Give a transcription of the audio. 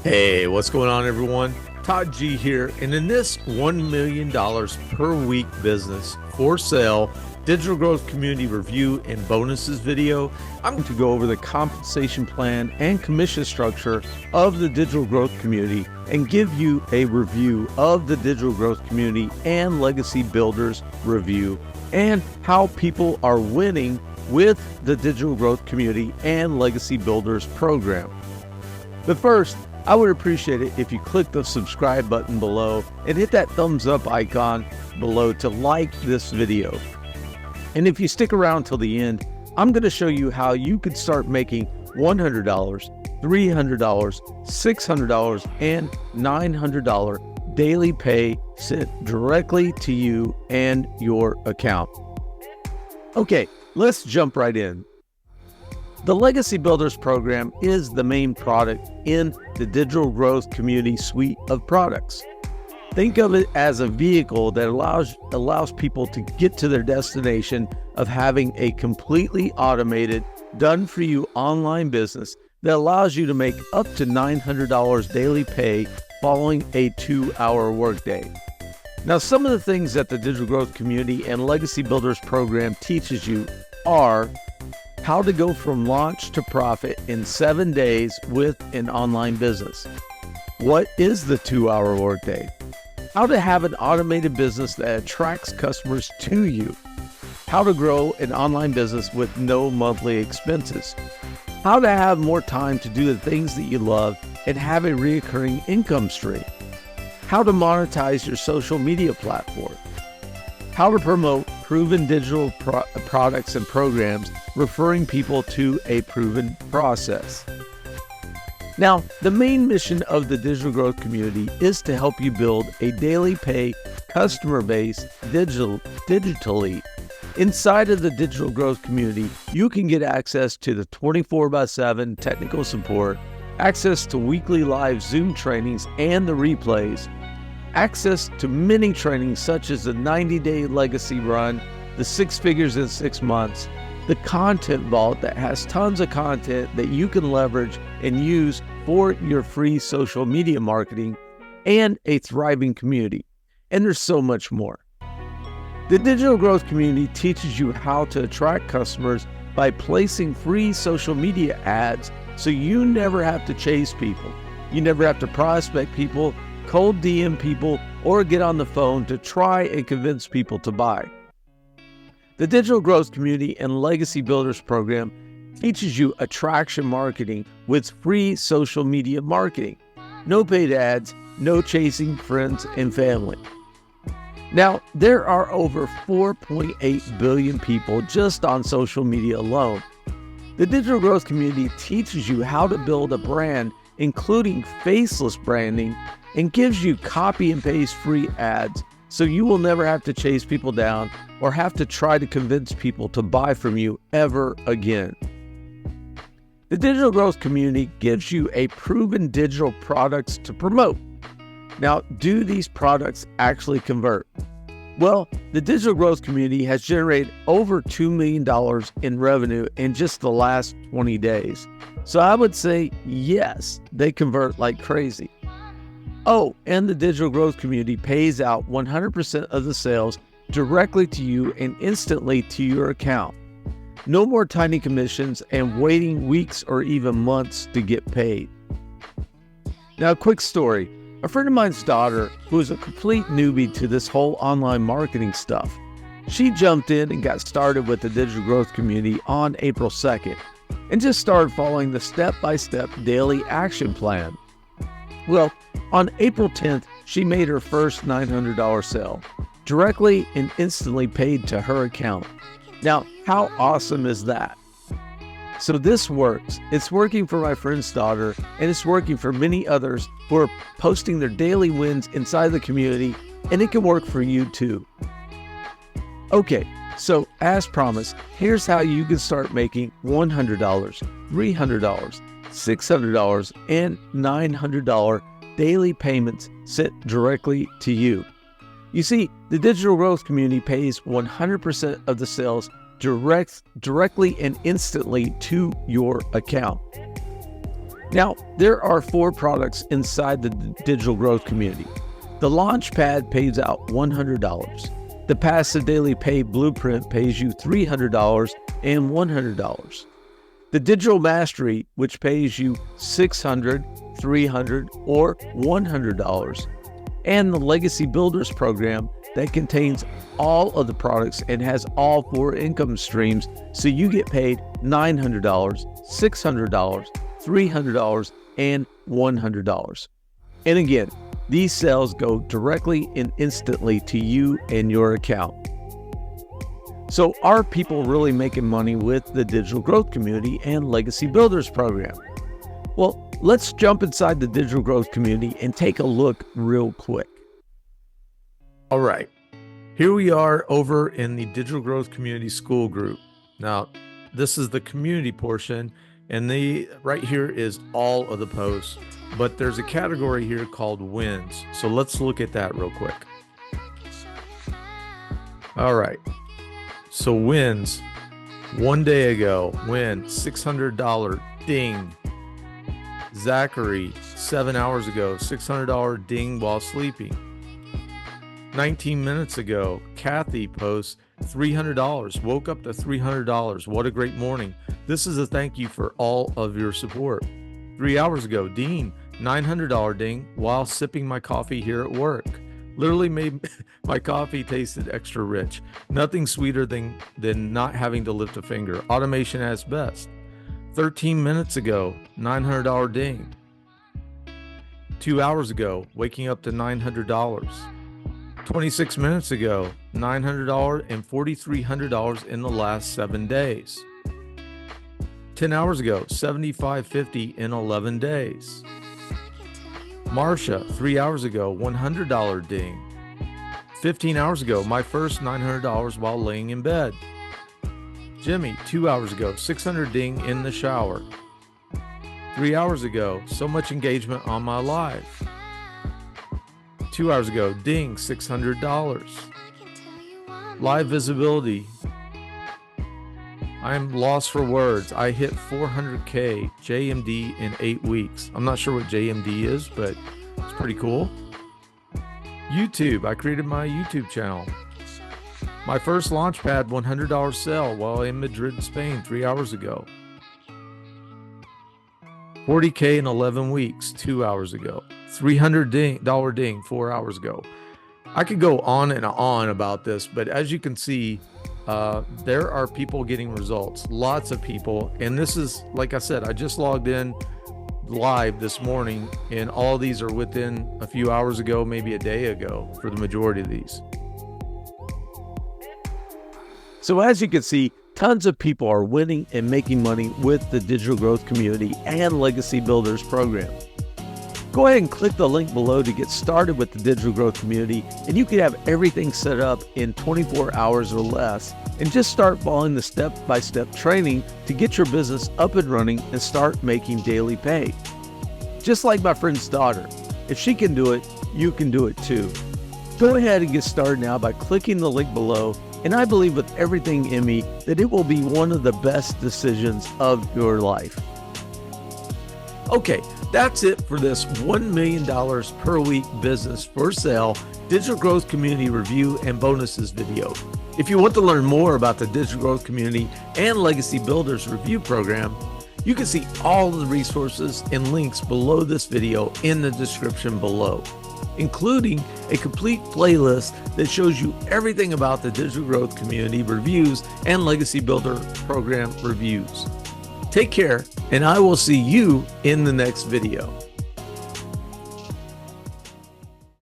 Hey, what's going on, everyone? Todd G here, and in this $1 million per week business for sale digital growth community review and bonuses video, I'm going to go over the compensation plan and commission structure of the digital growth community and give you a review of the digital growth community and legacy builders review and how people are winning with the digital growth community and legacy builders program. But first, I would appreciate it if you click the subscribe button below and hit that thumbs up icon below to like this video. And if you stick around till the end, I'm going to show you how you could start making $100, $300, $600, and $900 daily pay sent directly to you and your account. Okay, let's jump right in. The Legacy Builders program is the main product in the digital growth community suite of products. Think of it as a vehicle that allows people to get to their destination of having a completely automated, done-for-you online business that allows you to make up to $900 daily pay following a 2-hour workday. Now, some of the things that the digital growth community and Legacy Builders program teaches you are how to go from launch to profit in 7 days with an online business. What is the 2-hour workday? How to have an automated business that attracts customers to you. How to grow an online business with no monthly expenses. How to have more time to do the things that you love and have a recurring income stream. How to monetize your social media platform. How to promote proven digital products and programs, referring people to a proven process. Now, the main mission of the digital growth community is to help you build a daily pay customer base digitally. Inside of the digital growth community, you can get access to the 24/7 technical support, access to weekly live Zoom trainings and the replays, access to many trainings such as the 90-day legacy run, the 6 figures in 6 months, the content vault that has tons of content that you can leverage and use for your free social media marketing, and a thriving community. And there's so much more. The digital growth community teaches you how to attract customers by placing free social media ads so you never have to chase people. You never have to prospect people, cold DM people, or get on the phone to try and convince people to buy. The Digital Growth Community and Legacy Builders program teaches you attraction marketing with free social media marketing. No paid ads, no chasing friends and family. Now, there are over 4.8 billion people just on social media alone. The Digital Growth Community teaches you how to build a brand, including faceless branding, and gives you copy and paste free ads so you will never have to chase people down or have to try to convince people to buy from you ever again. The digital growth community gives you a proven digital products to promote. Now, do these products actually convert? Well, the digital growth community has generated over $2 million in revenue in just the last 20 days. So I would say, yes, they convert like crazy. Oh, and the digital growth community pays out 100% of the sales directly to you and instantly to your account. No more tiny commissions and waiting weeks or even months to get paid. Now, a quick story. A friend of mine's daughter, who is a complete newbie to this whole online marketing stuff, she jumped in and got started with the digital growth community on April 2nd and just started following the step-by-step daily action plan. Well, on April 10th, she made her first $900 sale, directly and instantly paid to her account. Now, how awesome is that? So this works. It's working for my friend's daughter, and it's working for many others who are posting their daily wins inside the community, and it can work for you too. Okay, so as promised, here's how you can start making $100, $300, $600, and $900 daily payments sent directly to you. You see, the digital growth community pays 100% of the sales directly and instantly to your account. Now, there are 4 products inside the digital growth community. The Launchpad pays out $100. The Passive Daily Pay Blueprint pays you $300 and $100. The Digital Mastery, which pays you $600, $300, or $100. And the Legacy Builders program that contains all of the products and has all 4 income streams, so you get paid $900, $600, $300, and $100. And again, these sales go directly and instantly to you and your account. So are people really making money with the digital growth community and Legacy Builders program? Well, let's jump inside the digital growth community and take a look real quick. All right, here we are over in the digital growth community Skool group. Now, this is the community portion, and right here is all of the posts, but there's a category here called wins. So let's look at that real quick. All right, so wins. One day ago, win $600 ding. Zachary, 7 hours ago, $600 ding while sleeping. 19 minutes ago, Kathy posts $300, woke up to $300. What a great morning. This is a thank you for all of your support. 3 hours ago, Dean, $900 ding while sipping my coffee here at work. Literally made my coffee tasted extra rich. Nothing sweeter than not having to lift a finger. Automation at its best. 13 minutes ago, $900 ding. 2 hours ago, waking up to $900. 26 minutes ago, $900 and $4,300 in the last 7 days. 10 hours ago, $7,550 in 11 days. Marsha, 3 hours ago, $100 ding. 15 hours ago, my first $900 while laying in bed. Jimmy, 2 hours ago, $600 ding in the shower. 3 hours ago, so much engagement on my live. 2 hours ago, ding, $600. Live visibility. I'm lost for words. I hit 400K JMD in 8 weeks. I'm not sure what JMD is, but it's pretty cool. YouTube, I created my YouTube channel. My first Launchpad $100 sale while in Madrid, Spain, 3 hours ago. 40K in 11 weeks, 2 hours ago. $300 ding 4 hours ago. I could go on and on about this, but as you can see, there are people getting results, lots of people. And this is, like I said, I just logged in live this morning, and all these are within a few hours ago, maybe a day ago for the majority of these. So as you can see, tons of people are winning and making money with the digital growth community and Legacy Builders program. Go ahead and click the link below to get started with the digital growth community, and you can have everything set up in 24 hours or less and just start following the step-by-step training to get your business up and running and start making daily pay. Just like my friend's daughter, if she can do it, you can do it too. Go ahead and get started now by clicking the link below, and I believe with everything in me that it will be one of the best decisions of your life. Okay, that's it for this $1 million per week business for sale digital growth community review and bonuses video. If you want to learn more about the digital growth community and Legacy Builders review program, you can see all the resources and links below this video in the description below, including a complete playlist that shows you everything about the digital growth community reviews and Legacy Builder program reviews. Take care, and I will see you in the next video.